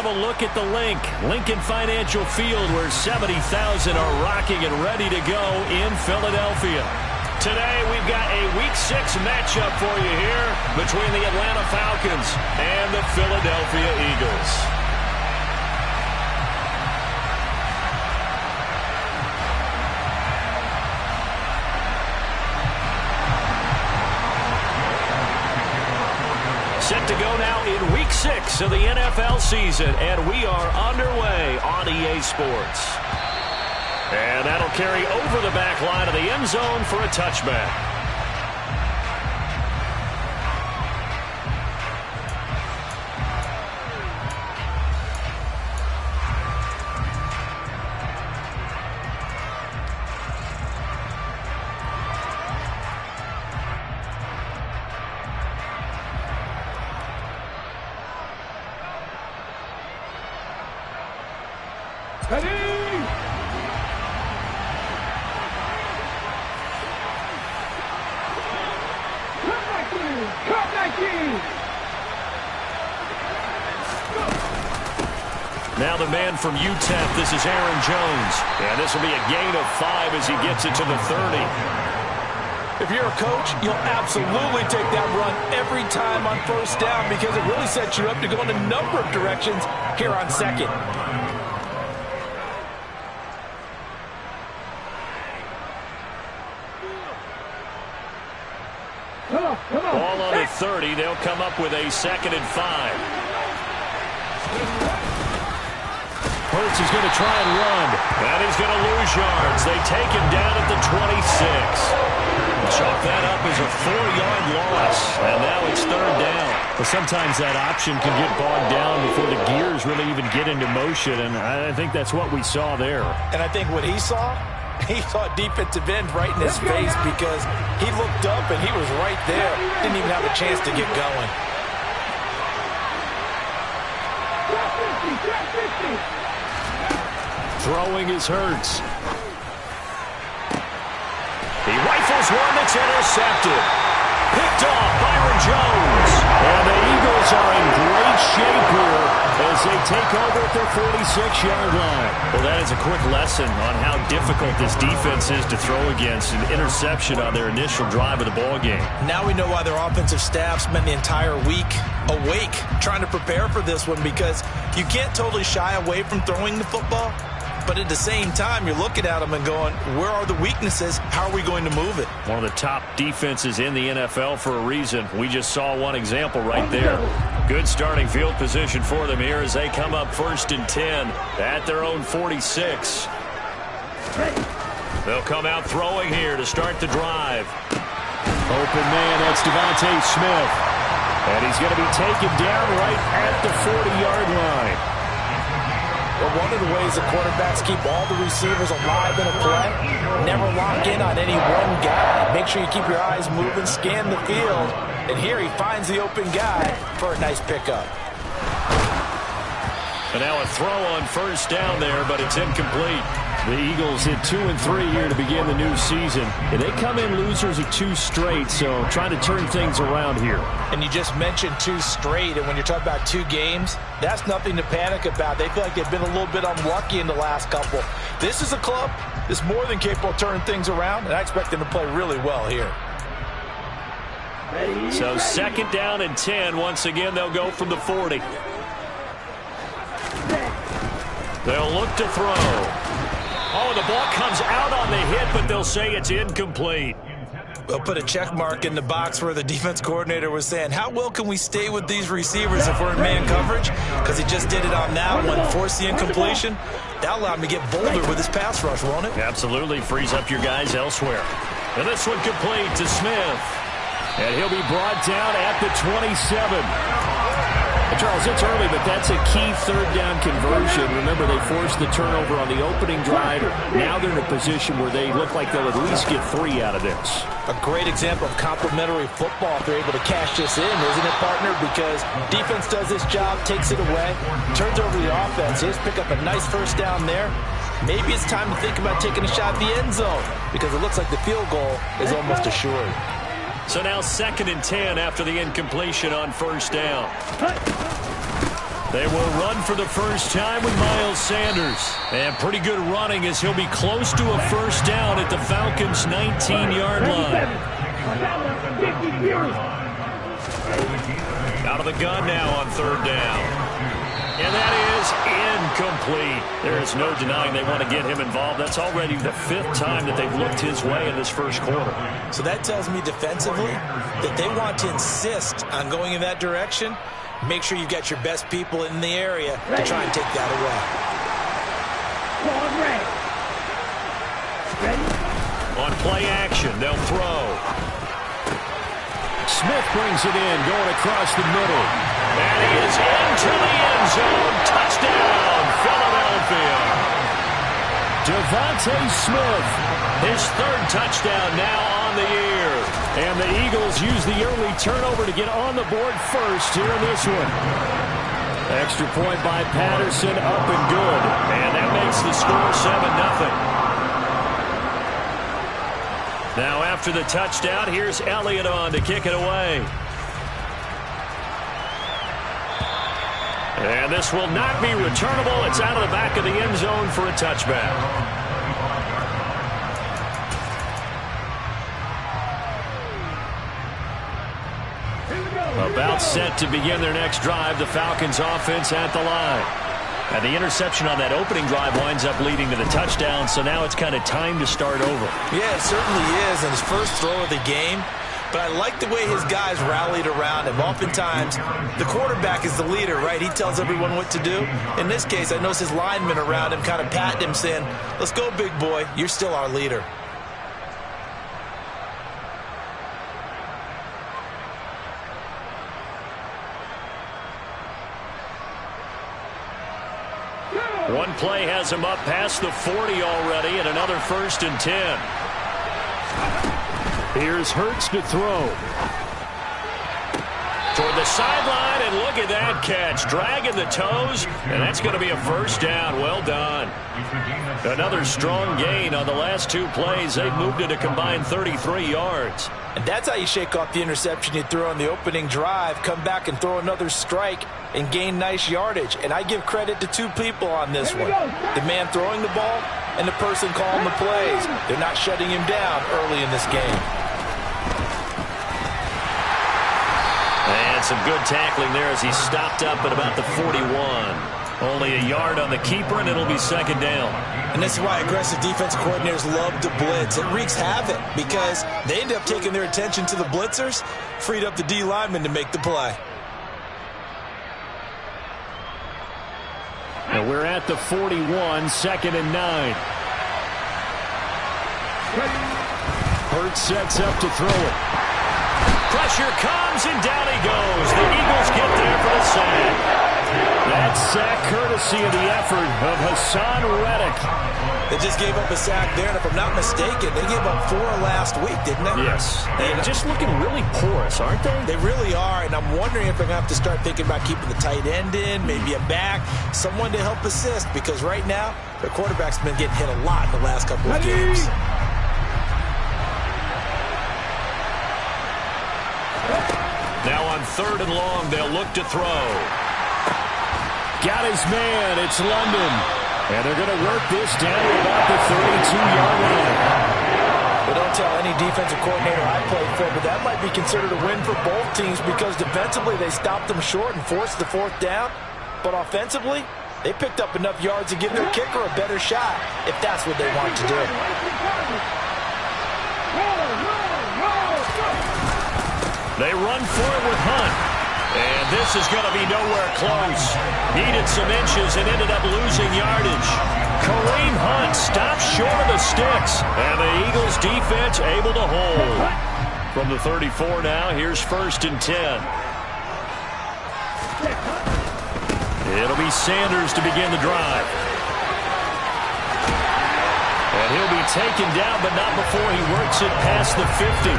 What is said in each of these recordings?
have a look at the Lincoln Financial Field, where 70,000 are rocking and ready to go in Philadelphia. Today, we've got a Week 6 matchup for you here between the Atlanta Falcons and the Philadelphia Eagles. Set to go now in Week 6 of the NFL season, and we are underway on EA Sports. And that'll carry over the back line of the end zone for a touchback. Now the man from UTEP, this is Aaron Jones. And this will be a gain of 5 as he gets it to the 30. If you're a coach, you'll absolutely take that run every time on first down because it really sets you up to go in a number of directions here on second. Ball on the 30. They'll come up with a 2nd and 5. Hurts is going to try and run. And he's going to lose yards. They take him down at the 26. Chalk that up as a 4-yard loss. And now it's 3rd down. Well, sometimes that option can get bogged down before the gears really even get into motion. And I think that's what we saw there. And I think what he saw defensive end right in his face because he looked up and he was right there. Didn't even have a chance to get going. Throwing is Hurts. He rifles one that's intercepted. Picked off Byron Jones. And the Eagles are in great shape here as they take over at their 46-yard line. Well, that is a quick lesson on how difficult this defense is to throw against. An interception on their initial drive of the ballgame. Now we know why their offensive staff spent the entire week awake trying to prepare for this one because you can't totally shy away from throwing the football. But at the same time, you're looking at them and going, where are the weaknesses? How are we going to move it? One of the top defenses in the NFL for a reason. We just saw one example right there. Good starting field position for them here as they come up 1st and 10 at their own 46. They'll come out throwing here to start the drive. Open man, that's Devontae Smith. And he's going to be taken down right at the 40-yard line. But one of the ways the quarterbacks keep all the receivers alive in a play, never lock in on any one guy. Make sure you keep your eyes moving, scan the field, and here he finds the open guy for a nice pickup. And now a throw on 1st down there, but it's incomplete. The Eagles hit 2 and 3 here to begin the new season. And they come in losers of 2 straight, so trying to turn things around here. And you just mentioned 2 straight, and when you're talking about 2 games, that's nothing to panic about. They feel like they've been a little bit unlucky in the last couple. This is a club that's more than capable of turning things around, and I expect them to play really well here. So 2nd down and 10. Once again, they'll go from the 40. They'll look to throw. Oh, the ball comes out on the hit, but they'll say it's incomplete. They'll put a check mark in the box where the defense coordinator was saying, how well can we stay with these receivers if we're in man coverage? Because he just did it on that one, forced the incompletion. That allowed him to get bolder with his pass rush, won't it? Absolutely, frees up your guys elsewhere. And this one complete to Smith. And he'll be brought down at the 27. Charles, it's early, but that's a key 3rd down conversion. Remember, they forced the turnover on the opening drive. Now they're in a position where they look like they'll at least get 3 out of this. A great example of complementary football if they're able to cash this in, isn't it, partner? Because defense does this job, takes it away, turns over the offense. Here's pick up a nice 1st down there. Maybe it's time to think about taking a shot at the end zone because it looks like the field goal is almost assured. So now 2nd and 10 after the incompletion on 1st down. They will run for the first time with Miles Sanders. And pretty good running as he'll be close to a first down at the Falcons' 19-yard line. Out of the gun now on third down. And that is incomplete. There is no denying they want to get him involved. That's already the 5th time that they've looked his way in this first quarter. So that tells me defensively that they want to insist on going in that direction. Make sure you've got your best people in the area to try and take that away. On play action, they'll throw. Smith brings it in, going across the middle. And he is into the end zone. Touchdown, Philadelphia. Devontae Smith, his 3rd touchdown now on the year. And the Eagles use the early turnover to get on the board first here in this one. Extra point by Patterson, up and good. And that makes the score 7-0. Now after the touchdown, here's Elliott on to kick it away. And this will not be returnable. It's out of the back of the end zone for a touchback. About set to begin their next drive, the Falcons offense at the line. And the interception on that opening drive winds up leading to the touchdown, so now it's kind of time to start over. Yeah, it certainly is, and his first throw of the game. But I like the way his guys rallied around him. Oftentimes, the quarterback is the leader, right? He tells everyone what to do. In this case, I noticed his linemen around him kind of patting him, saying, "Let's go, big boy. You're still our leader." One play has him up past the 40 already, and another 1st and 10. Here's Hurts to throw. Toward the sideline, and look at that catch. Dragging the toes, and that's going to be a first down. Well done. Another strong gain on the last 2 plays. They've moved it a combined 33 yards. And that's how you shake off the interception you threw on the opening drive, come back and throw another strike and gain nice yardage. And I give credit to 2 people on this one. The man throwing the ball and the person calling the plays. They're not shutting him down early in this game. And some good tackling there as he stopped up at about the 41. Only a yard on the keeper, and it'll be 2nd down. And this is why aggressive defensive coordinators love to blitz. It wreaks havoc because they end up taking their attention to the blitzers, freed up the D lineman to make the play. And we're at the 41, 2nd and 9. Hurts sets up to throw it. Pressure comes, and down he goes. The Eagles get there for the sack. That sack courtesy of the effort of Hassan Reddick. They just gave up a sack there, and if I'm not mistaken, they gave up 4 last week, didn't they? Yes. And just looking really porous, aren't they? They really are, and I'm wondering if they're going to have to start thinking about keeping the tight end in, maybe a back, someone to help assist, because right now, their quarterback's been getting hit a lot in the last couple of games. Now on 3rd and long, they'll look to throw. Got his man. It's London. And they're going to work this down to about the 32-yard line. But don't tell any defensive coordinator I played for, but that might be considered a win for both teams because defensively they stopped them short and forced the 4th down. But offensively, they picked up enough yards to give their kicker a better shot if that's what they want to do. They run forward with Hunt. And this is going to be nowhere close. Needed some inches and ended up losing yardage. Kareem Hunt stops short of the sticks. And the Eagles defense able to hold. From the 34 now, here's 1st and 10. It'll be Sanders to begin the drive. And he'll be taken down, but not before he works it past the 50.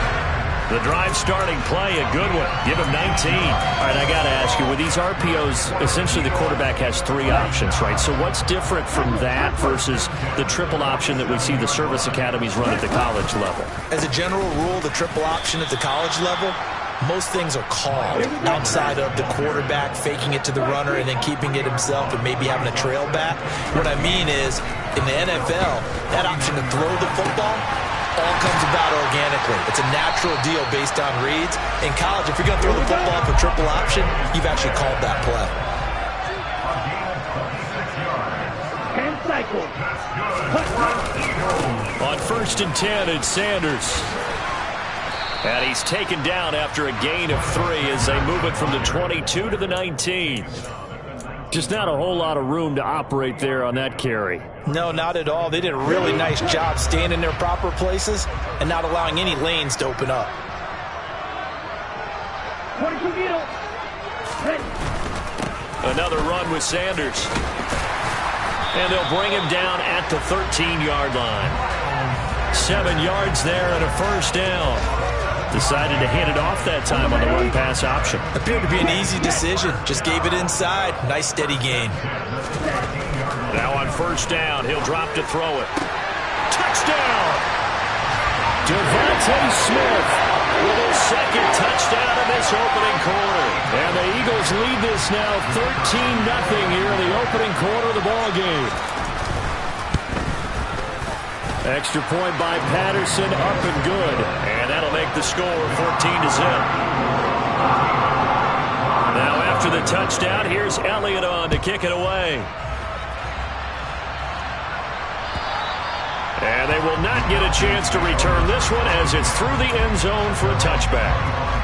The drive starting play, a good one. Give him 19. All right, I got to ask you, with these RPOs, essentially the quarterback has 3 options, right? So what's different from that versus the triple option that we see the service academies run at the college level? As a general rule, the triple option at the college level most things are called outside of the quarterback faking it to the runner and then keeping it himself and maybe having a trail back. What I mean is, in the NFL, that option to throw the football all comes about organically. It's a natural deal based on reads. In college, if you're going to throw the football for triple option, you've actually called that play. On 1st and 10, it's Sanders. And he's taken down after a gain of 3 as they move it from the 22 to the 19. Just not a whole lot of room to operate there on that carry. No, not at all. They did a really nice job staying in their proper places and not allowing any lanes to open up. Another run with Sanders. And they'll bring him down at the 13-yard line. 7 yards there and a first down. Decided to hand it off that time on the run-pass option. Appeared to be an easy decision. Just gave it inside. Nice steady gain. Now on 1st down, he'll drop to throw it. Touchdown! Devontae Smith with his 2nd touchdown in this opening quarter. And the Eagles lead this now 13-0 here in the opening quarter of the ballgame. Extra point by Patterson, up and good. And that'll make the score 14-0. Now after the touchdown, here's Elliott on to kick it away. And they will not get a chance to return this one as it's through the end zone for a touchback.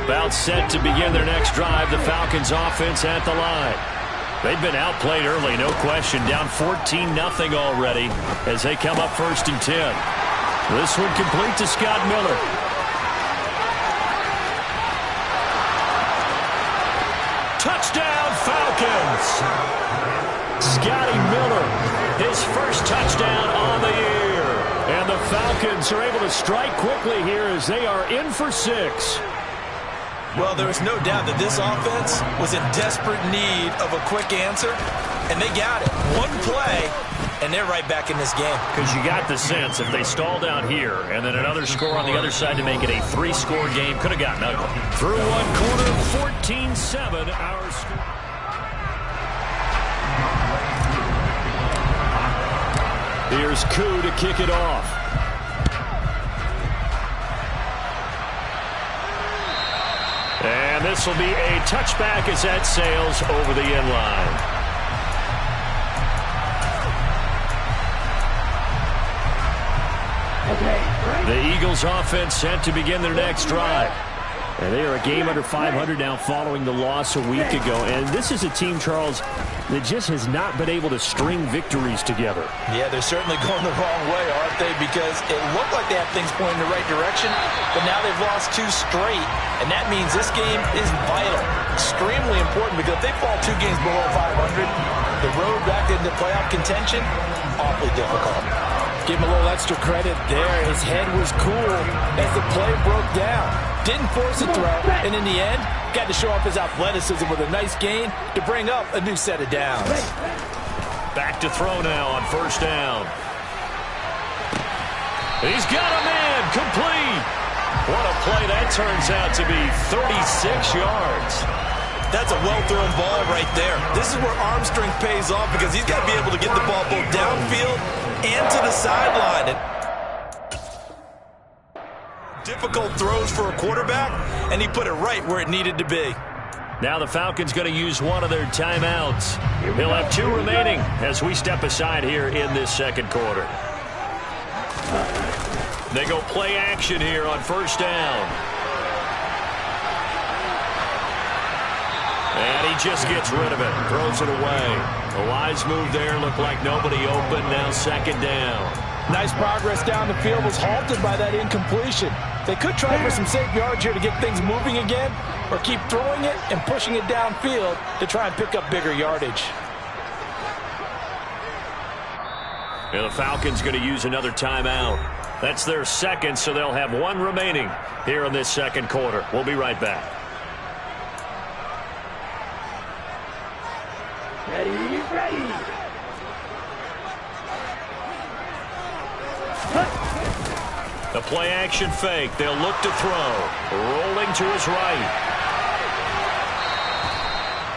About set to begin their next drive, the Falcons offense at the line. They've been outplayed early, no question. Down 14-0 already as they come up 1st and 10. This one complete to Scott Miller. Touchdown Falcons! Scotty Miller, his first touchdown on the year. And the Falcons are able to strike quickly here as they are in for 6. Well, there is no doubt that this offense was in desperate need of a quick answer, and they got it. One play, and they're right back in this game. Because you got the sense if they stall down here and then another score on the other side to make it a 3-score game, could have gotten ugly. Through one quarter, 14-7, our score. Here's Koo to kick it off. And this will be a touchback as that sails over the end line. The Eagles offense set to begin their next drive. And they are a game under 500 now following the loss a week ago. And this is a team, Charles, that just has not been able to string victories together. Yeah, they're certainly going the wrong way, aren't they? Because it looked like they had things pointing in the right direction, but now they've lost 2 straight. And that means this game is vital, extremely important, because if they fall 2 games below 500, the road back into playoff contention, awfully difficult. Give him a little extra credit there. His head was cool as the play broke down. Didn't force a throw, and in the end, got to show off his athleticism with a nice gain to bring up a new set of downs. Back to throw now on 1st down. He's got a man, complete. What a play that turns out to be, 36 yards. That's a well-thrown ball right there. This is where arm strength pays off because he's got to be able to get the ball both downfield and to the sideline. Difficult throws for a quarterback, and he put it right where it needed to be. Now the Falcons going to use one of their timeouts. He'll have 2 remaining as we step aside here in this 2nd quarter. They go play action here on 1st down. And he just gets rid of it, throws it away. A wise move there, looked like nobody open, now 2nd down. Nice progress down the field was halted by that incompletion. They could try for some safe yards here to get things moving again, or keep throwing it and pushing it downfield to try and pick up bigger yardage. And the Falcons going to use another timeout. That's their second, so they'll have one remaining here in this second quarter. We'll be right back. Ready. The play-action fake. They'll look to throw. Rolling to his right.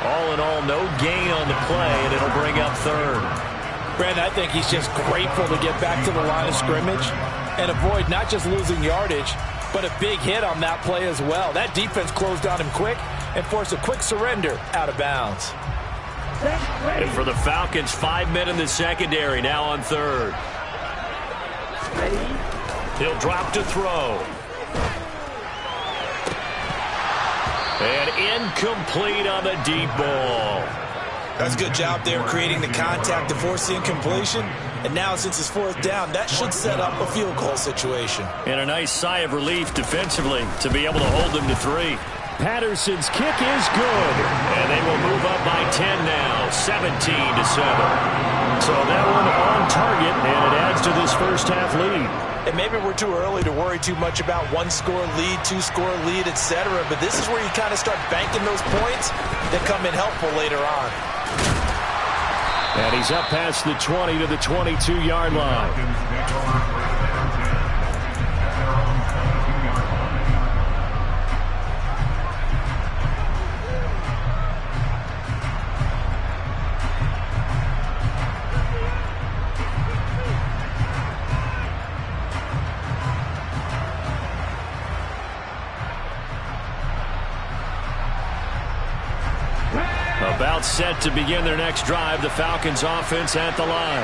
All in all, no gain on the play, and it'll bring up third. Brandon, I think he's just grateful to get back to the line of scrimmage and avoid not just losing yardage, but a big hit on that play as well. That defense closed on him quick and forced a quick surrender out of bounds. And for the Falcons, 5 men in the secondary, now on third. He'll drop to throw. And incomplete on the deep ball. That's a good job there creating the contact to force the incompletion. And now since it's fourth down, that should set up a field goal situation. And a nice sigh of relief defensively to be able to hold them to 3. Patterson's kick is good. And they will move up by 10 now, 17-7. So that one on target, and it adds to this first half lead. And maybe we're too early to worry too much about one-score lead, two-score lead, etc. But this is where you kind of start banking those points that come in helpful later on. And he's up past the 20 to the 22-yard line. About set to begin their next drive, the Falcons offense at the line.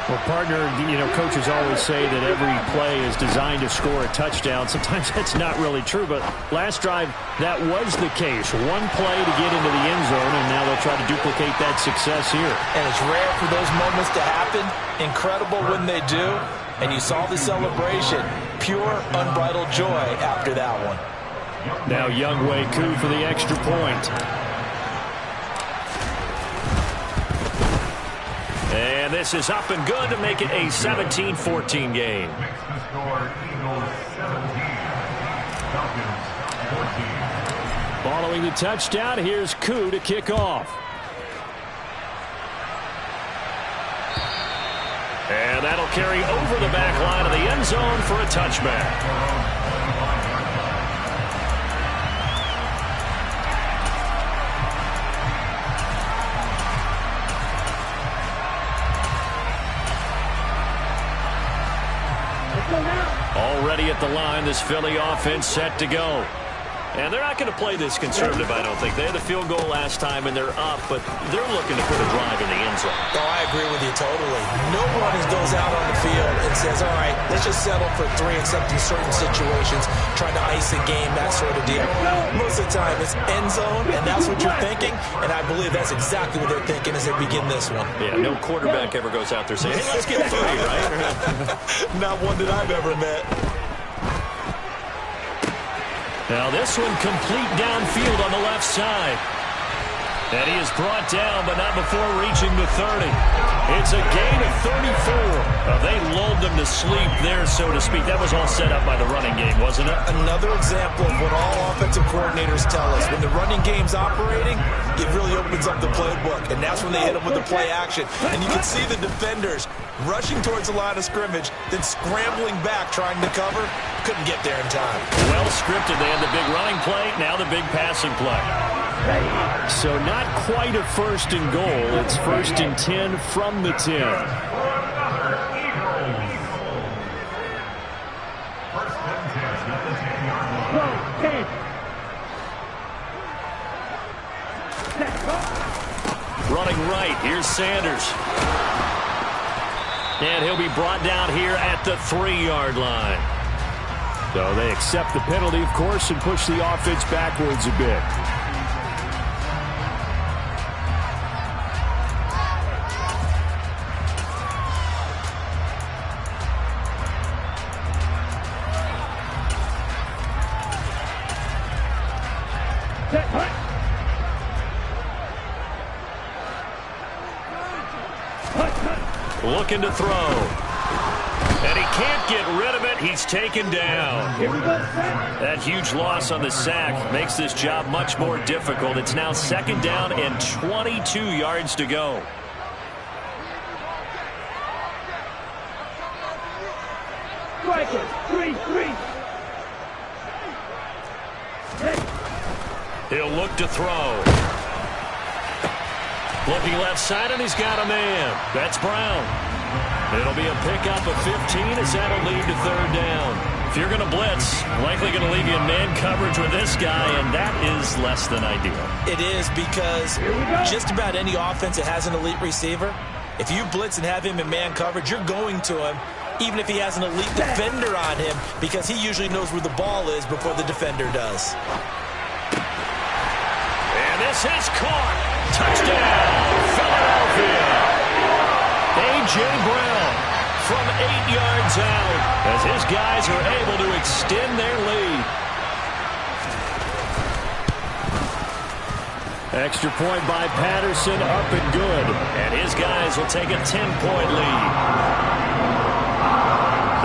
Well, partner, coaches always say that every play is designed to score a touchdown. Sometimes that's not really true, but last drive, that was the case. One play to get into the end zone, and now they'll try to duplicate that success here. And it's rare for those moments to happen. Incredible when they do. And you saw the celebration. Pure, unbridled joy after that one. Now Younghoe Koo for the extra point. And this is up and good to make it a 17-14 game. Following the touchdown, here's Koo to kick off. And that'll carry over the back line of the end zone for a touchback. Already at the line, this Philly offense set to go. And they're not going to play this conservative, I don't think. They had the field goal last time, and they're up, but they're looking to put a drive in the end zone. Oh, I agree with you totally. No one goes out on the field and says, all right, let's just settle for 3, except in certain situations, trying to ice a game, that sort of deal. Most of the time, it's end zone, and that's what you're thinking, and I believe that's exactly what they're thinking as they begin this one. Yeah, no quarterback ever goes out there saying, hey, let's get 30, right? Not one that I've ever met. Now this one complete downfield on the left side. And he is brought down, but not before reaching the 30. It's a gain of 34. They lulled them to sleep there, so to speak. That was all set up by the running game, wasn't it? Another example of what all offensive coordinators tell us. When the running game's operating, it really opens up the playbook. And that's when they hit them with the play action. And you can see the defenders rushing towards the line of scrimmage, then scrambling back, trying to cover. Couldn't get there in time. Well scripted. They had the big running play, now the big passing play. So not quite a first and goal. It's first and 10 from the 10. Running right, here's Sanders. And he'll be brought down here at the 3-yard line. So they accept the penalty, of course, and push the offense backwards a bit. Looking to throw. And he can't get rid of it. He's taken down. That huge loss on the sack makes this job much more difficult. It's now 2nd down and 22 yards to go. He'll look to throw. Looking left side, and he's got a man. That's Brown. It'll be a pickup of 15 as that'll lead to 3rd down. If you're going to blitz, likely going to leave you in man coverage with this guy, and that is less than ideal. It is, because just about any offense that has an elite receiver, if you blitz and have him in man coverage, you're going to him, even if he has an elite defender on him, because he usually knows where the ball is before the defender does. And this is caught. Touchdown, Philadelphia. A.J. Brown from 8 yards out as his guys are able to extend their lead. Extra point by Patterson, up and good. And his guys will take a 10-point lead.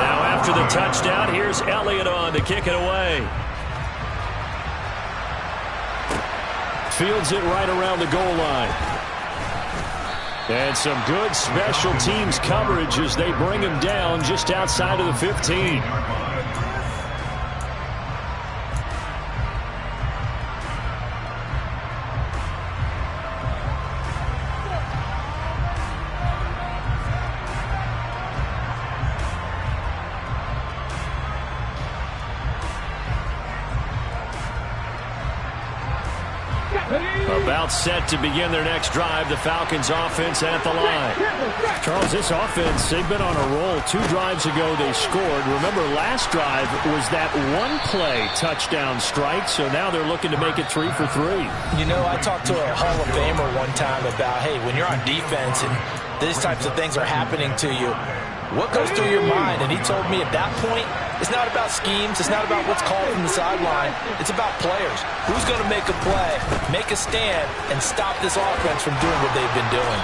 Now after the touchdown, here's Elliott on to kick it away. Fields it right around the goal line. And some good special teams coverage as they bring him down just outside of the 15. About set to begin their next drive, the Falcons offense at the line. Charles, this offense, they've been on a roll. 2 drives ago they scored. Remember, last drive was that one-play touchdown strike, so now they're looking to make it 3 for 3. You know, I talked to a Hall of Famer one time about, hey, when you're on defense and these types of things are happening to you, what goes through your mind? And he told me at that point, it's not about schemes. It's not about what's called from the sideline. It's about players. Who's going to make a play, make a stand, and stop this offense from doing what they've been doing.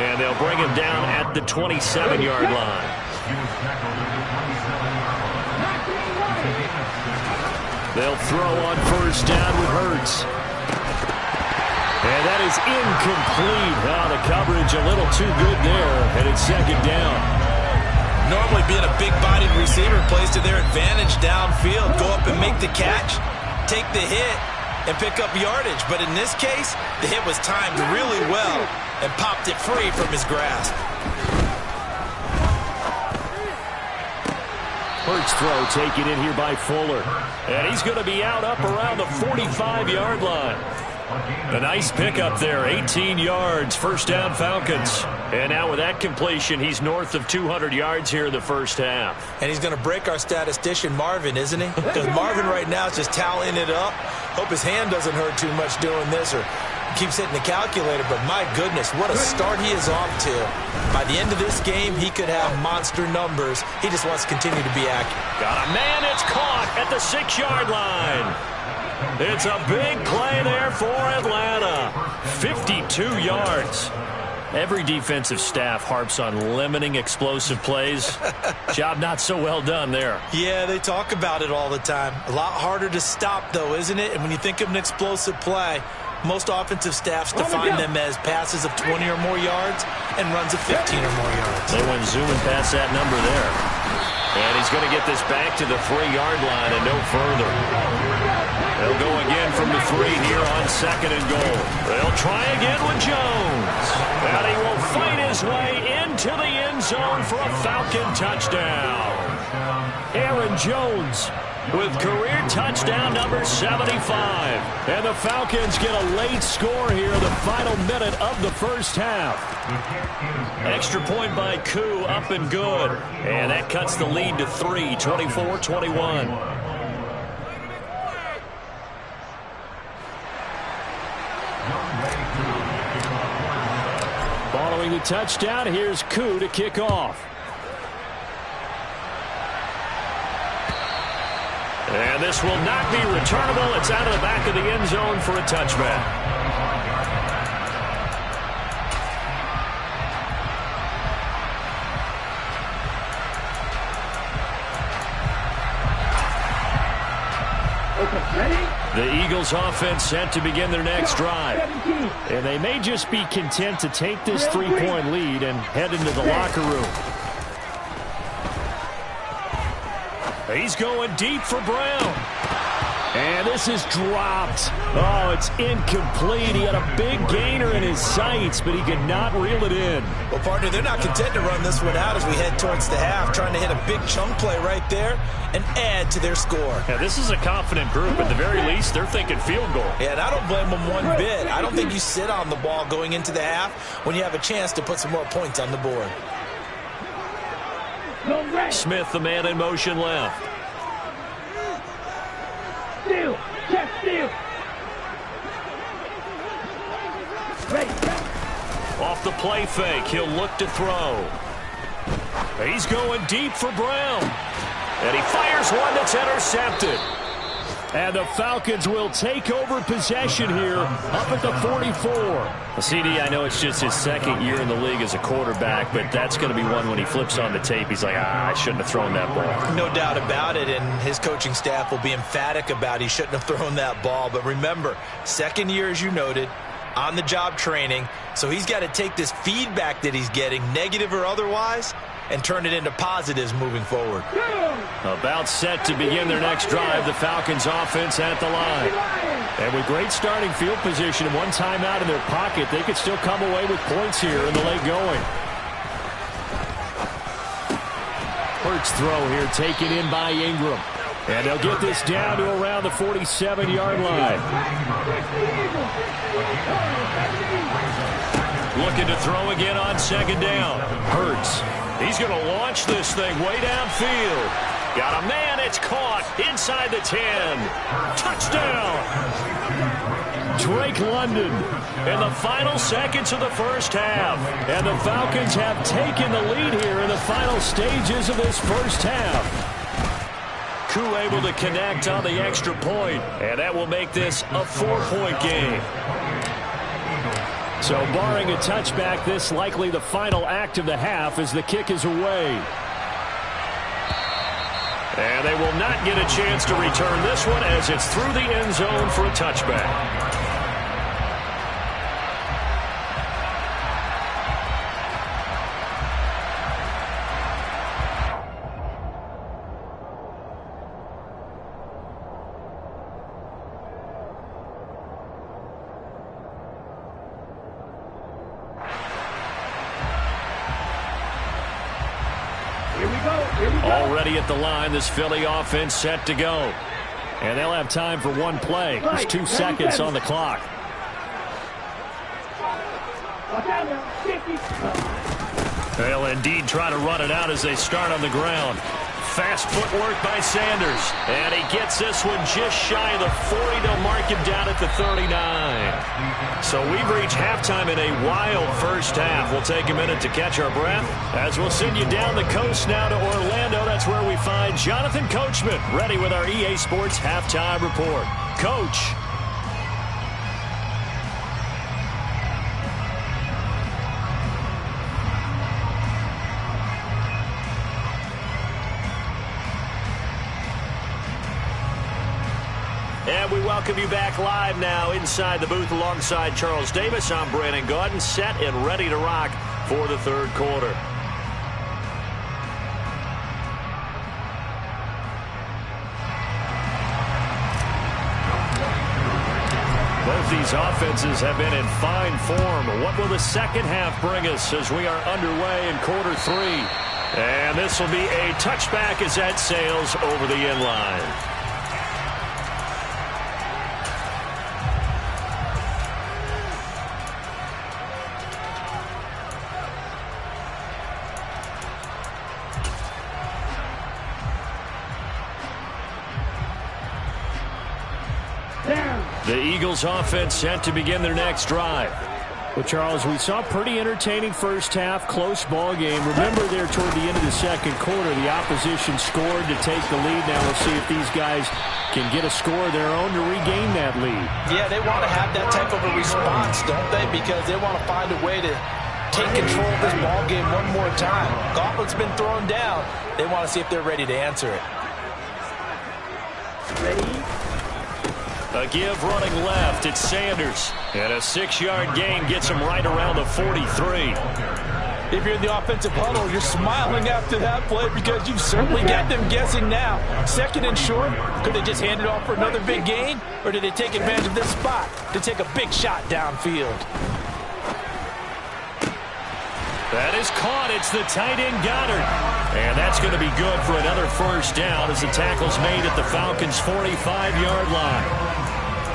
And they'll bring him down at the 27-yard line. They'll throw on 1st down with Hurts. And that is incomplete. Oh, the coverage a little too good there, and it's 2nd down. Normally being a big-bodied receiver plays to their advantage downfield. Go up and make the catch, take the hit, and pick up yardage. But in this case, the hit was timed really well and popped it free from his grasp. Hurts throw taken in here by Fuller. And he's going to be out up around the 45-yard line. A nice pickup there, 18 yards, 1st down Falcons. And now with that completion, he's north of 200 yards here in the 1st half. And he's going to break our statistician Marvin, isn't he? Because Marvin right now is just tallying it up. Hope his hand doesn't hurt too much doing this or keeps hitting the calculator. But my goodness, what a start he is off to. By the end of this game, he could have monster numbers. He just wants to continue to be accurate. Got a man, it's caught at the 6-yard line. It's a big play there for Atlanta. 52 yards. Every defensive staff harps on limiting explosive plays. Job not so well done there. Yeah, they talk about it all the time. A lot harder to stop, though, isn't it? And when you think of an explosive play, most offensive staffs define them as passes of 20 or more yards and runs of 15 or more yards. They went zooming past that number there. And he's going to get this back to the 3-yard line and no further. They'll go again from the 3 here on 2nd and goal. They'll try again with Jones. And he will fight his way into the end zone for a Falcon touchdown. Aaron Jones with career touchdown number 75. And the Falcons get a late score here in the final minute of the 1st half. Extra point by Koo, up and good. And that cuts the lead to 3, 24-21. Following the touchdown, here's Koo to kick off. And this will not be returnable. It's out of the back of the end zone for a touchback. The Eagles offense set to begin their next drive. And they may just be content to take this 3-point lead and head into the locker room. He's going deep for Brown. And this is dropped. Oh, it's incomplete. He had a big gainer in his sights, but he could not reel it in. Well, partner, they're not content to run this one out as we head towards the half, trying to hit a big chunk play right there and add to their score. Yeah, this is a confident group. At the very least, they're thinking field goal. Yeah, and I don't blame them one bit. I don't think you sit on the ball going into the half when you have a chance to put some more points on the board. Smith, the man in motion left. Steal! Check steal! Off the play fake, he'll look to throw. He's going deep for Brown. And he fires one that's intercepted. And the Falcons will take over possession here up at the 44. Well, CD, I know it's just his second year in the league as a quarterback, but that's going to be one when he flips on the tape. He's like, I shouldn't have thrown that ball. No doubt about it, and his coaching staff will be emphatic about he shouldn't have thrown that ball. But remember, second year, as you noted, on-the-job training, so he's got to take this feedback that he's getting, negative or otherwise, and turn it into positives moving forward. About set to begin their next drive, the Falcons offense at the line. And with great starting field position and one timeout in their pocket, they could still come away with points here in the late going. Hurts throw here taken in by Ingram. And they'll get this down to around the 47-yard line. Looking to throw again on second down. Hurts. He's going to launch this thing way downfield. Got a man, it's caught inside the 10. Touchdown. Drake London in the final seconds of the first half. And the Falcons have taken the lead here in the final stages of this first half. Koo able to connect on the extra point, and that will make this a 4-point game. So barring a touchback, this likely the final act of the half as the kick is away. And they will not get a chance to return this one as it's through the end zone for a touchback. Already at the line, this Philly offense set to go. And they'll have time for one play. There's 2 seconds on the clock. They'll indeed try to run it out as they start on the ground. Fast footwork by Sanders. And he gets this one just shy of the 40. They'll mark him down at the 39. So we've reached halftime in a wild first half. We'll take a minute to catch our breath as we'll send you down the coast now to Orlando. That's where we find Jonathan Coachman ready with our EA Sports Halftime Report. Coach. And we welcome you back live now inside the booth alongside Charles Davis. I'm Brandon Gaudin, set and ready to rock for the third quarter. Both these offenses have been in fine form. What will the second half bring us as we are underway in quarter 3? And this will be a touchback as that sails over the end line. The Eagles offense set to begin their next drive. Well, Charles, we saw pretty entertaining first half, close ball game. Remember there toward the end of the second quarter, the opposition scored to take the lead. Now we'll see if these guys can get a score of their own to regain that lead. Yeah, they want to have that type of a response, don't they? Because they want to find a way to take control of this ball game one more time. Gauntlet's been thrown down. They want to see if they're ready to answer it. Ready? A give running left. It's Sanders. And a 6-yard gain gets him right around the 43. If you're in the offensive huddle, you're smiling after that play because you've certainly got them guessing now. Second and short, could they just hand it off for another big gain? Or did they take advantage of this spot to take a big shot downfield? That is caught. It's the tight end Goddard. And that's going to be good for another first down as the tackle's made at the Falcons' 45-yard line.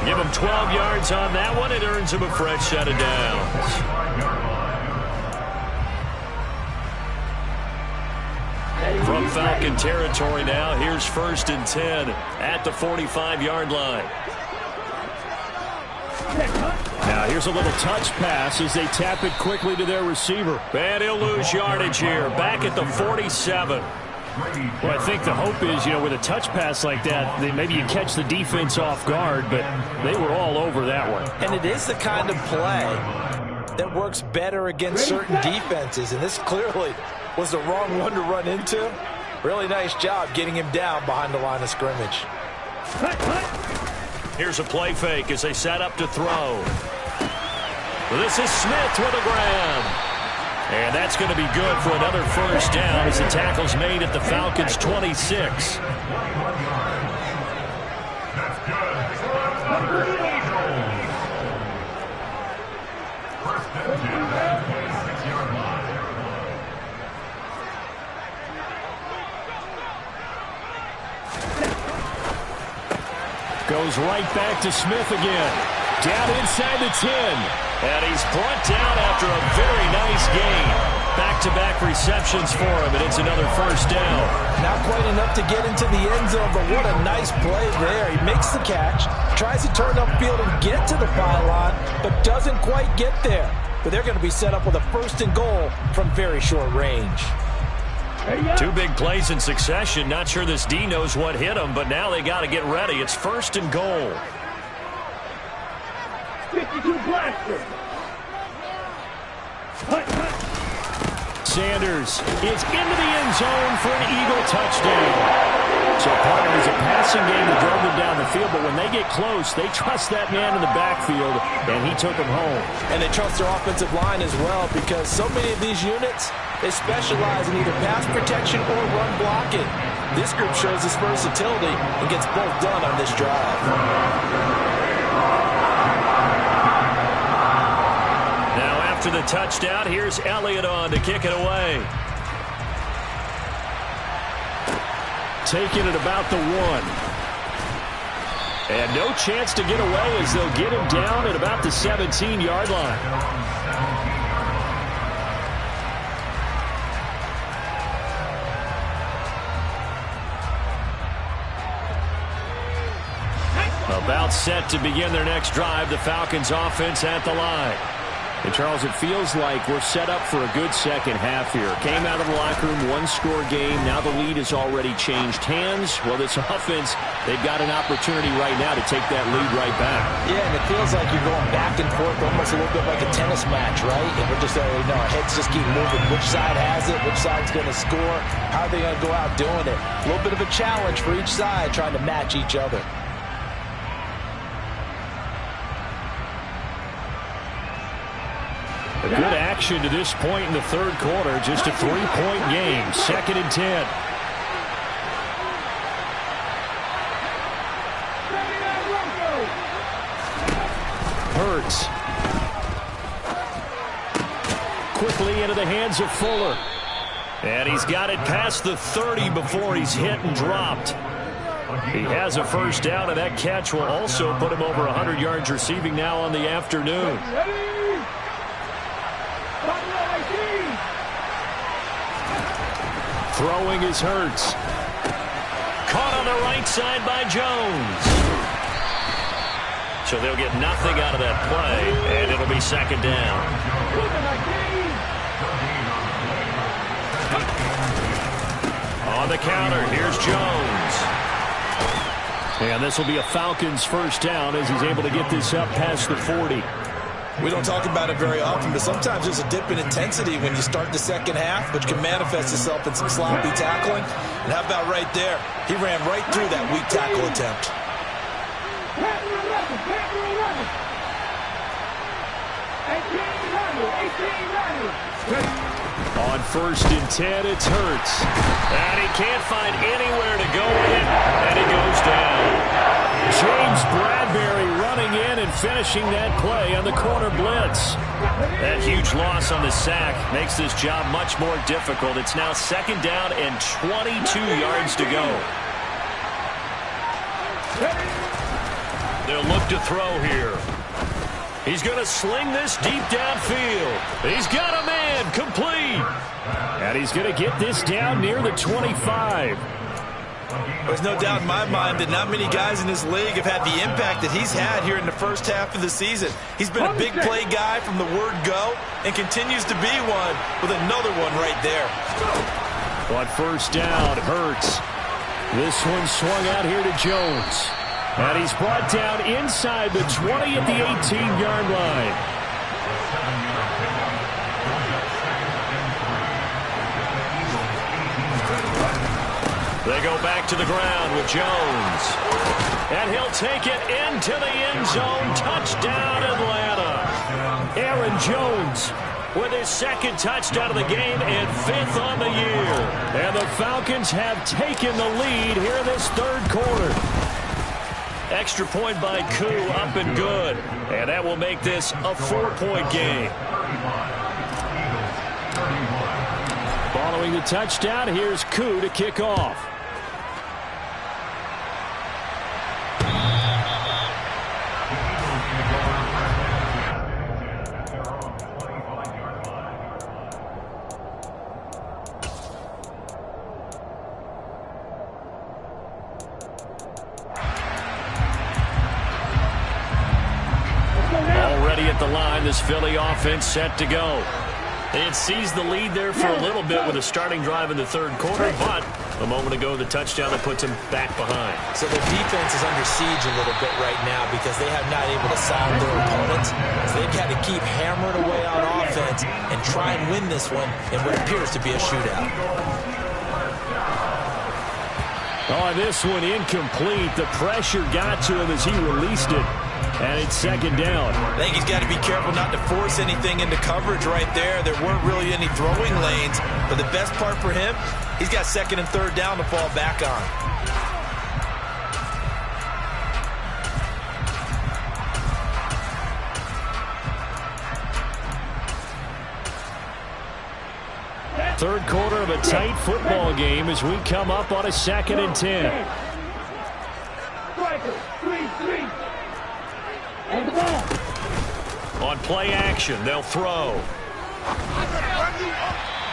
Give him 12 yards on that one. It earns him a fresh set of downs. From Falcon territory now, here's 1st and 10 at the 45-yard line. Now here's a little touch pass as they tap it quickly to their receiver. And he'll lose yardage here, back at the 47. Well, I think the hope is, with a touch pass like that, maybe you catch the defense off guard, but they were all over that one. And it is the kind of play that works better against certain defenses, and this clearly was the wrong one to run into. Really nice job getting him down behind the line of scrimmage. Here's a play fake as they set up to throw. This is Smith with a grab. And that's going to be good for another first down as the tackle's made at the Falcons' 26. Goes right back to Smith again. Down inside the 10. And he's brought down after a very nice gain. Back-to-back receptions for him, and it's another first down. Not quite enough to get into the end zone, but what a nice play there. He makes the catch, tries to turn upfield and get to the pylon, but doesn't quite get there. But they're going to be set up with a 1st and goal from very short range. 2 big plays in succession. Not sure this D knows what hit him, but now they got to get ready. It's 1st and goal. 52 blaster. Sanders is into the end zone for an Eagle touchdown. So part of it is a passing game that drove them down the field, but when they get close, they trust that man in the backfield, and he took them home. And they trust their offensive line as well, because so many of these units, they specialize in either pass protection or run blocking. This group shows its versatility and gets both done on this drive. After the touchdown, here's Elliott on to kick it away. Taking it about the 1. And no chance to get away as they'll get him down at about the 17-yard line. About set to begin their next drive, the Falcons offense at the line. And, Charles, it feels like we're set up for a good second half here. Came out of the locker room, 1-score game. Now the lead has already changed hands. Well, this offense, they've got an opportunity right now to take that lead right back. Yeah, and it feels like you're going back and forth, almost a little bit like a tennis match, right? And we're just, our heads just keep moving. Which side has it? Which side's going to score? How are they going to go out doing it? A little bit of a challenge for each side, trying to match each other. Good action to this point in the third quarter. Just a 3-point game. 2nd and 10. Hurts. Quickly into the hands of Fuller. And he's got it past the 30 before he's hit and dropped. He has a first down, and that catch will also put him over 100 yards receiving now on the afternoon. Throwing is Hurts. Caught on the right side by Jones. So they'll get nothing out of that play, and it'll be second down. On the counter, here's Jones. And this will be a Falcons first down as he's able to get this up past the 40. We don't talk about it very often, but sometimes there's a dip in intensity when you start the second half, which can manifest itself in some sloppy tackling. And how about right there? He ran right through that weak tackle attempt. On 1st and 10, it's Hurts. And he can't find anywhere to go with it, and he goes down. James Bradbury running in and finishing that play on the corner blitz. That huge loss on the sack makes this job much more difficult. It's now second down and 22 yards to go. They'll look to throw here. He's going to sling this deep downfield. He's got a man, complete. And he's going to get this down near the 25. There's no doubt in my mind that not many guys in this league have had the impact that he's had here in the first half of the season. He's been a big play guy from the word go and continues to be one with another one right there. On 1st down, Hurts. This one swung out here to Jones. And he's brought down inside the 20 at the 18-yard line. They go back to the ground with Jones. And he'll take it into the end zone. Touchdown, Atlanta. Aaron Jones with his second touchdown of the game and 5th on the year. And the Falcons have taken the lead here in this third quarter. Extra point by Koo, up and good. And that will make this a 4-point game. Following the touchdown, here's Koo to kick off. At the line, this Philly offense set to go. It seized the lead there for a little bit with a starting drive in the third quarter, but a moment ago the touchdown that puts them back behind. So their defense is under siege a little bit right now because they have not able to sound their opponents. So they've got to keep hammering away on offense and try and win this one in what appears to be a shootout. Oh, this one incomplete. The pressure got to him as he released it. And it's second down. I think he's got to be careful not to force anything into coverage right there. There weren't really any throwing lanes. But the best part for him, he's got second and third down to fall back on. Third quarter of a tight football game as we come up on a 2nd and 10. On play action, they'll throw.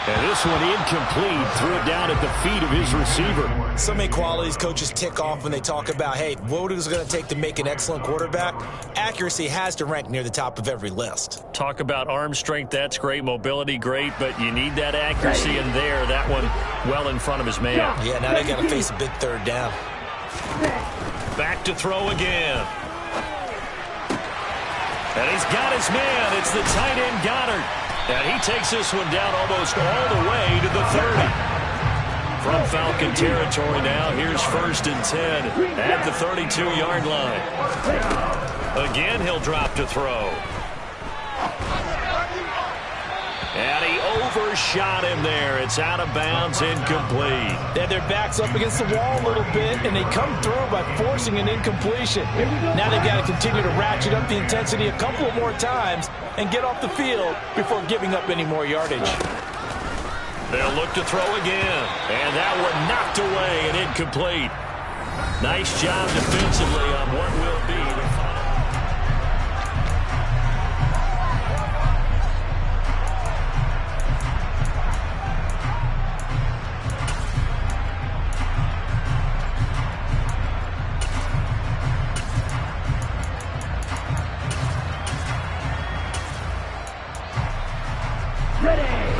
And this one incomplete. Threw it down at the feet of his receiver. So many qualities coaches tick off when they talk about, hey, what is it going to take to make an excellent quarterback? Accuracy has to rank near the top of every list. Talk about arm strength, that's great. Mobility, great. But you need that accuracy in there. That one well in front of his man. Yeah, now they got to face a big third down. Back to throw again. And he's got his man. It's the tight end Goddard. And he takes this one down almost all the way to the 30. From Falcon territory now, here's 1st and 10 at the 32-yard line. Again, he'll drop to throw. And he overshot him there. It's out of bounds, incomplete. Yeah, their back's up against the wall a little bit, and they come through by forcing an incompletion. Now they've got to continue to ratchet up the intensity a couple of more times and get off the field before giving up any more yardage. They'll look to throw again. And that one knocked away and incomplete. Nice job defensively on what will be the final.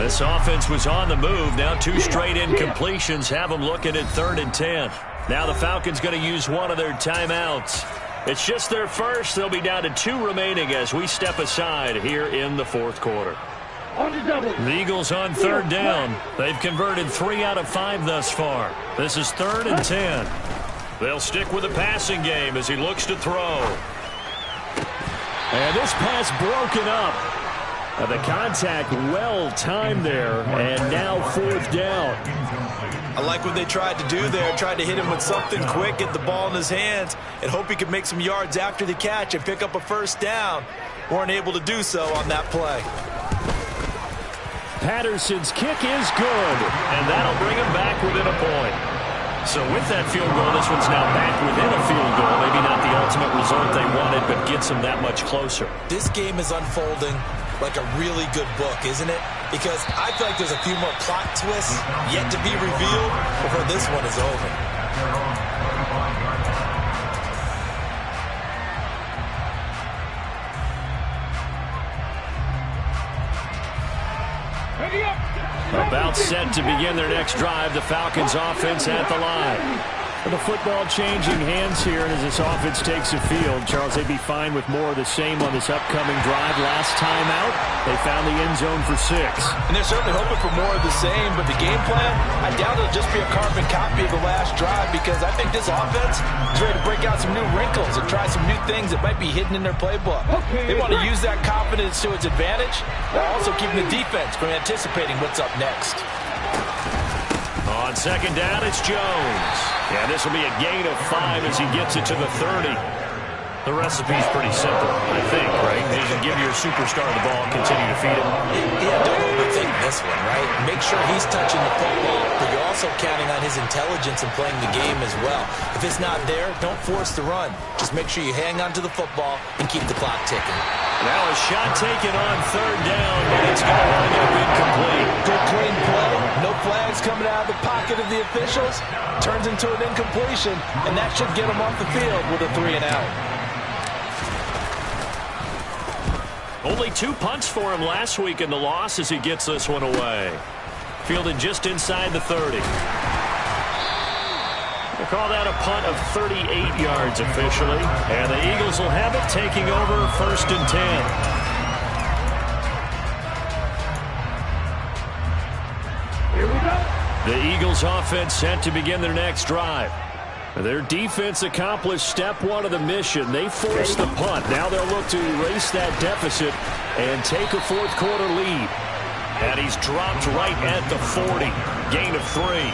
This offense was on the move. Now 2 straight incompletions have them looking at 3rd and 10. Now the Falcons going to use one of their timeouts. It's just their first. They'll be down to 2 remaining as we step aside here in the 4th quarter. The Eagles on 3rd down. They've converted 3 out of 5 thus far. This is 3rd and 10. They'll stick with the passing game as he looks to throw. And this pass broken up. The contact well timed there, and now 4th down. I like what they tried to do there, tried to hit him with something quick, get the ball in his hands, and hope he could make some yards after the catch and pick up a 1st down. Weren't able to do so on that play. Patterson's kick is good, and that'll bring him back within a point. So with that field goal, this one's now back within a field goal. Maybe not the ultimate result they wanted, but gets them that much closer. This game is unfolding like a really good book, isn't it? Because I feel like there's a few more plot twists yet to be revealed before this one is over. About set to begin their next drive, the Falcons offense at the line. The football changing hands here, and as this offense takes the field, Charles, they'd be fine with more of the same on this upcoming drive. Last time out, they found the end zone for 6. And they're certainly hoping for more of the same, but the game plan, I doubt it'll just be a carbon copy of the last drive, because I think this offense is ready to break out some new wrinkles and try some new things that might be hidden in their playbook. They want to use that confidence to its advantage, while also keeping the defense from anticipating what's up next. On 2nd down, it's Jones. Yeah, this will be a gain of 5 as he gets it to the 30. The recipe's pretty simple, I think, right? You just give your superstar the ball and continue to feed him. Yeah, don't overthink this one, right? Make sure he's touching the football, but you're also counting on his intelligence and playing the game as well. If it's not there, don't force the run. Just make sure you hang on to the football and keep the clock ticking. Now a shot taken on 3rd down, but it's going to wind up incomplete. Good clean play. No flags coming out of the pocket of the officials. Turns into an incompletion, and that should get him off the field with a 3 and out. Only 2 punts for him last week in the loss as he gets this one away. Fielded just inside the 30. We'll call that a punt of 38 yards officially. And the Eagles will have it, taking over 1st and 10. The Eagles offense set to begin their next drive. Their defense accomplished step 1 of the mission. They forced the punt. Now they'll look to erase that deficit and take a 4th quarter lead. And he's dropped right at the 40. Gain of 3.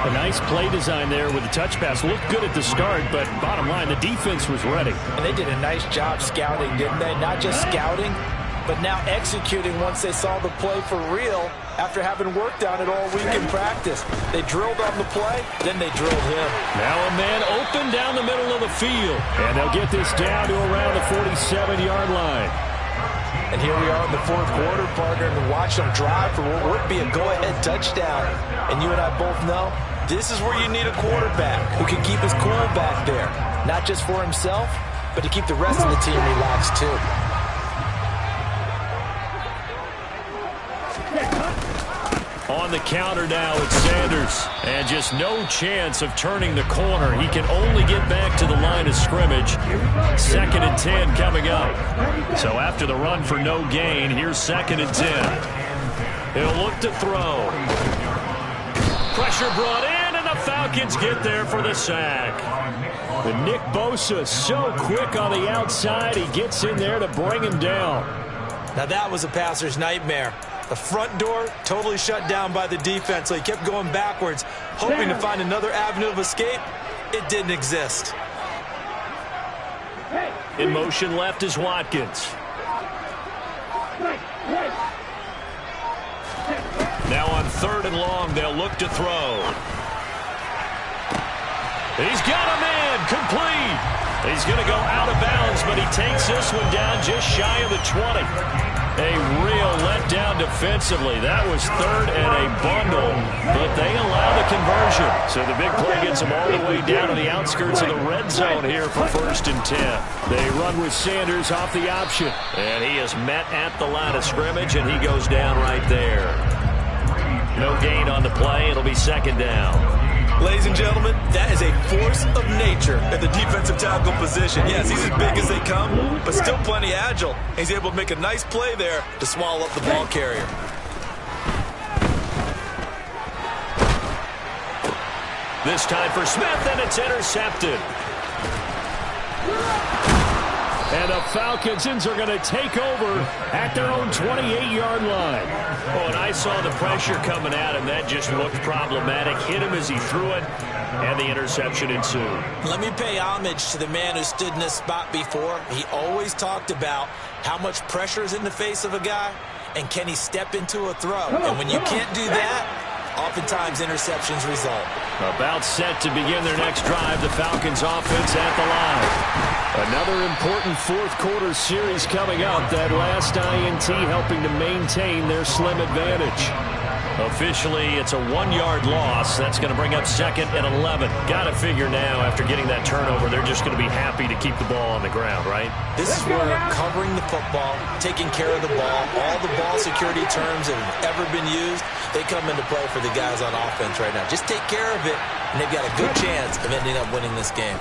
A nice play design there with the touch pass. Looked good at the start, but bottom line, the defense was ready. And they did a nice job scouting, didn't they? Not just scouting, but now executing once they saw the play for real after having worked on it all week in practice. They drilled on the play, then they drilled him. Now a man open down the middle of the field. And they'll get this down to around the 47-yard line. And here we are in the 4th quarter, partner, and watch them drive for what would be a go-ahead touchdown. And you and I both know this is where you need a quarterback who can keep his cool back there. Not just for himself, but to keep the rest of the team relaxed too. On the counter now, it's Sanders. And just no chance of turning the corner. He can only get back to the line of scrimmage. 2nd and 10 coming up. So after the run for no gain, here's 2nd and 10. He'll look to throw. Pressure brought in, and the Falcons get there for the sack. And Nick Bosa so quick on the outside. He gets in there to bring him down. Now that was a passer's nightmare. The front door totally shut down by the defense, so he kept going backwards, hoping to find another avenue of escape. It didn't exist. In motion left is Watkins. Now on 3rd and long, they'll look to throw. He's got a man, complete. He's going to go out of bounds, but he takes this one down just shy of the 20. A real letdown defensively. That was 3rd and a bundle, but they allow the conversion. conversion. So the big play gets them all the way down to the outskirts of the red zone here for 1st and 10. They run with Sanders off the option. And he is met at the line of scrimmage, and he goes down right there. No gain on the play. It'll be 2nd down. Ladies and gentlemen, that is a force of nature at the defensive tackle position. Yes, he's as big as they come, but still plenty agile. He's able to make a nice play there to swallow up the ball carrier. This time for Smith, and it's intercepted. And the Falcons are going to take over at their own 28-yard line. Oh, and I saw the pressure coming at him. That just looked problematic. Hit him as he threw it, and the interception ensued. Let me pay homage to the man who stood in this spot before. He always talked about how much pressure is in the face of a guy, and can he step into a throw. And when you can't do that, oftentimes interceptions result. About set to begin their next drive, the Falcons offense at the line. Another important fourth-quarter series coming up. That last INT helping to maintain their slim advantage. Officially, it's a 1-yard loss. That's going to bring up 2nd and 11. Got to figure now, after getting that turnover, they're just going to be happy to keep the ball on the ground, right? This is where covering the football, taking care of the ball, all the ball security terms that have ever been used, they come into play for the guys on offense right now. Just take care of it, and they've got a good chance of ending up winning this game.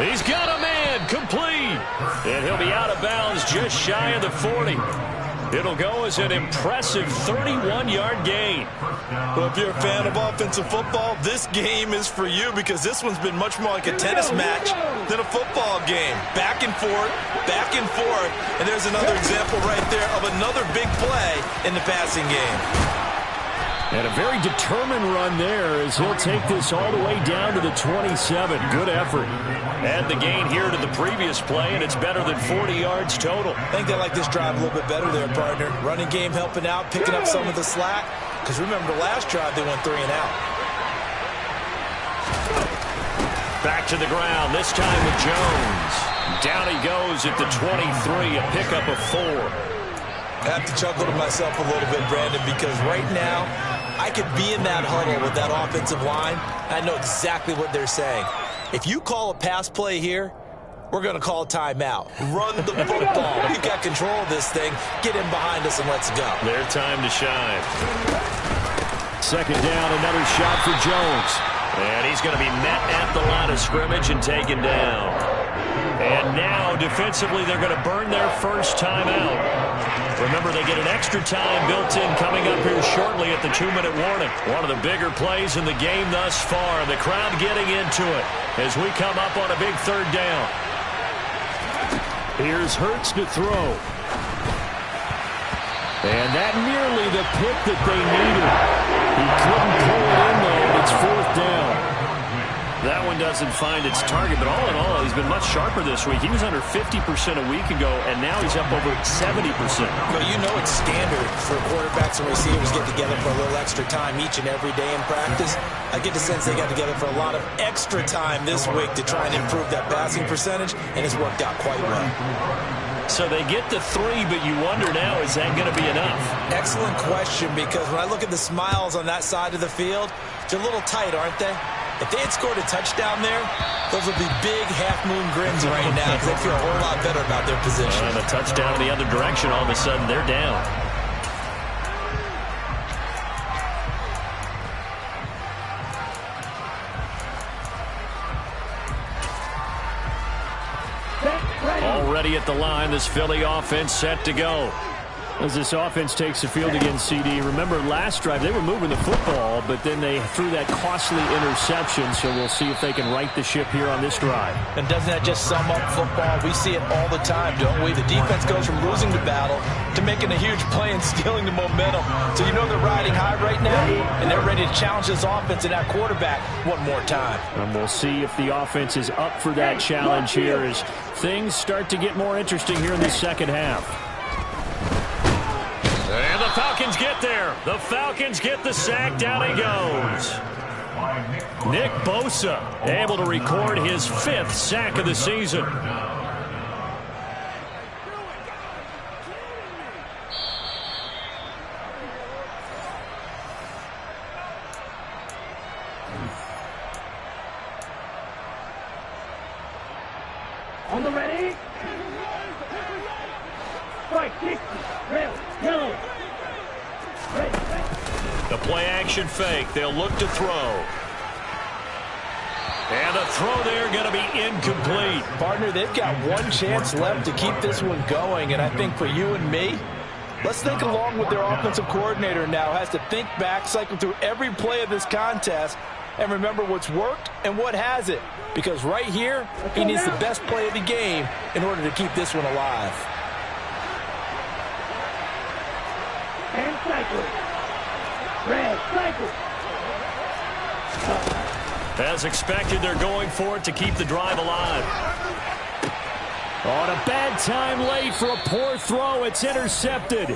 He's got a man, complete. And he'll be out of bounds just shy of the 40. It'll go as an impressive 31-yard gain. Well, if you're a fan of offensive football, this game is for you, because this one's been much more like a tennis match than a football game. Back and forth, and there's another example right there of another big play in the passing game. And a very determined run there as he'll take this all the way down to the 27. Good effort. Add the gain here to the previous play, and it's better than 40 yards total. I think they like this drive a little bit better there, partner. Running game helping out, picking up some of the slack. Because remember, the last drive they went 3 and out. Back to the ground, this time with Jones. Down he goes at the 23, a pickup of 4. I have to chuckle to myself a little bit, Brandon, because right now I could be in that huddle with that offensive line. I know exactly what they're saying. If you call a pass play here, we're going to call a timeout. Run the football. We've got control of this thing. Get in behind us and let's go. Their time to shine. 2nd down, another shot for Jones. And he's going to be met at the line of scrimmage and taken down. And now, defensively, they're going to burn their first timeout. Remember, they get an extra time built in coming up here shortly at the 2-minute warning. One of the bigger plays in the game thus far. The crowd getting into it as we come up on a big 3rd down. Here's Hurts to throw. And that nearly the pick that they needed. He couldn't pull it in, though, and it's 4th down. That one doesn't find its target, but all in all, he's been much sharper this week. He was under 50% a week ago, and now he's up over 70%. Well, you know it's standard for quarterbacks and receivers get together for a little extra time each and every day in practice. I get the sense they got together for a lot of extra time this week to try and improve that passing percentage, and it's worked out quite well. So they get the 3, but you wonder now, is that going to be enough? Excellent question, because when I look at the smiles on that side of the field, they're a little tight, aren't they? If they had scored a touchdown there, those would be big half-moon grins right now because they feel a whole lot better about their position. And a touchdown the other direction, all of a sudden they're down. Already at the line, this Philly offense set to go. As this offense takes the field against CD. Remember, last drive, they were moving the football, but then they threw that costly interception, so we'll see if they can right the ship here on this drive. And doesn't that just sum up football? We see it all the time, don't we? The defense goes from losing the battle to making a huge play and stealing the momentum. So you know they're riding high right now, and they're ready to challenge this offense and that quarterback one more time. And we'll see if the offense is up for that challenge here as things start to get more interesting here in the second half. And the Falcons get there. The Falcons get the sack. Down he goes. Nick Bosa able to record his 5th sack of the season. On the ready. Strike 60. Red. Yellow. Red. The play action fake. They'll look to throw. And a throw there going to be incomplete. Partner, they've got one chance left to keep this one going, and I think for you and me, let's think along with their offensive coordinator now. Has to think back, cycle through every play of this contest, and remember what's worked and what hasn't. Because right here, he needs the best play of the game in order to keep this one alive. And cycle. Red, cycle. As expected, they're going for it to keep the drive alive. On a bad time late for a poor throw. It's intercepted.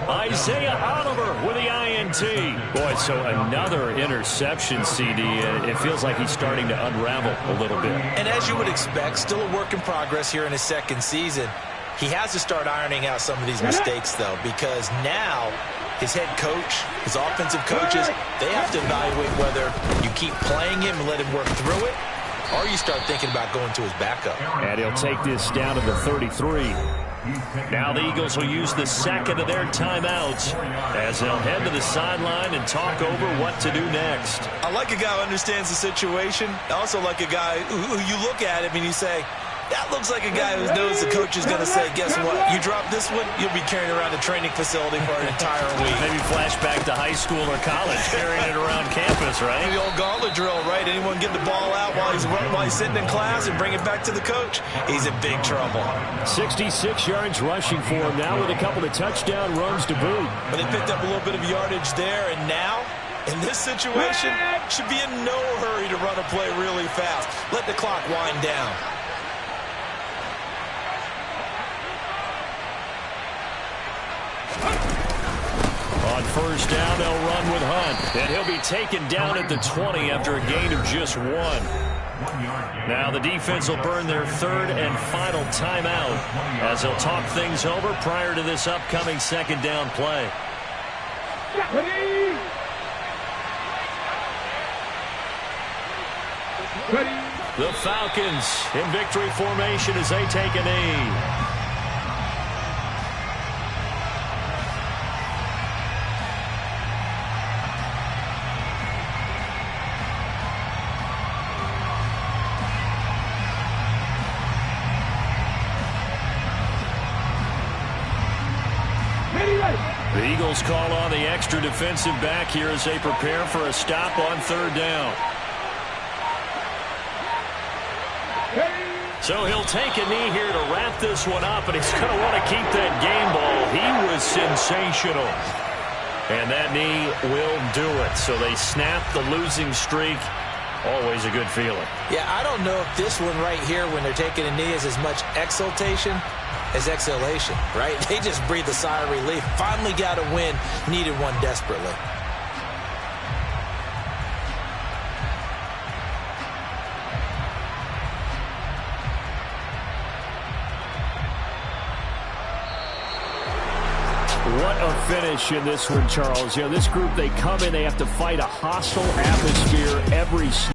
Isaiah Oliver with the INT. Boy, so another interception, CD. It feels like he's starting to unravel a little bit. And as you would expect, still a work in progress here in his second season. He has to start ironing out some of these mistakes, though, because now his head coach, his offensive coaches, they have to evaluate whether you keep playing him and let him work through it, or you start thinking about going to his backup. And he'll take this down to the 33. Now the Eagles will use the second of their timeouts as they'll head to the sideline and talk over what to do next. I like a guy who understands the situation. I also like a guy who you look at him and you say, that looks like a guy who knows the coach is going to say, guess what? You drop this one, you'll be carrying around a training facility for an entire week. Maybe flashback to high school or college, carrying it around campus, right? The old gauntlet drill, right? Anyone get the ball out while he's sitting in class and bring it back to the coach? He's in big trouble. 66 yards rushing for him now with a couple of touchdown runs to boot. But they picked up a little bit of yardage there, and now, in this situation, should be in no hurry to run a play really fast. Let the clock wind down. On first down, they'll run with Hunt. And he'll be taken down at the 20 after a gain of just 1. Now the defense will burn their third and final timeout as they'll talk things over prior to this upcoming second down play. Ready. The Falcons in victory formation as they take a knee. The Eagles call on the extra defensive back here as they prepare for a stop on third down. So he'll take a knee here to wrap this one up, and he's going to want to keep that game ball. He was sensational. And that knee will do it. So they snap the losing streak. Always a good feeling. Yeah, I don't know if this one right here, when they're taking a knee, is as much exultation as exhalation, right? They just breathe a sigh of relief. Finally got a win. Needed one desperately. What a finish in this one, Charles. You know, this group, they come in, they have to fight a hostile atmosphere every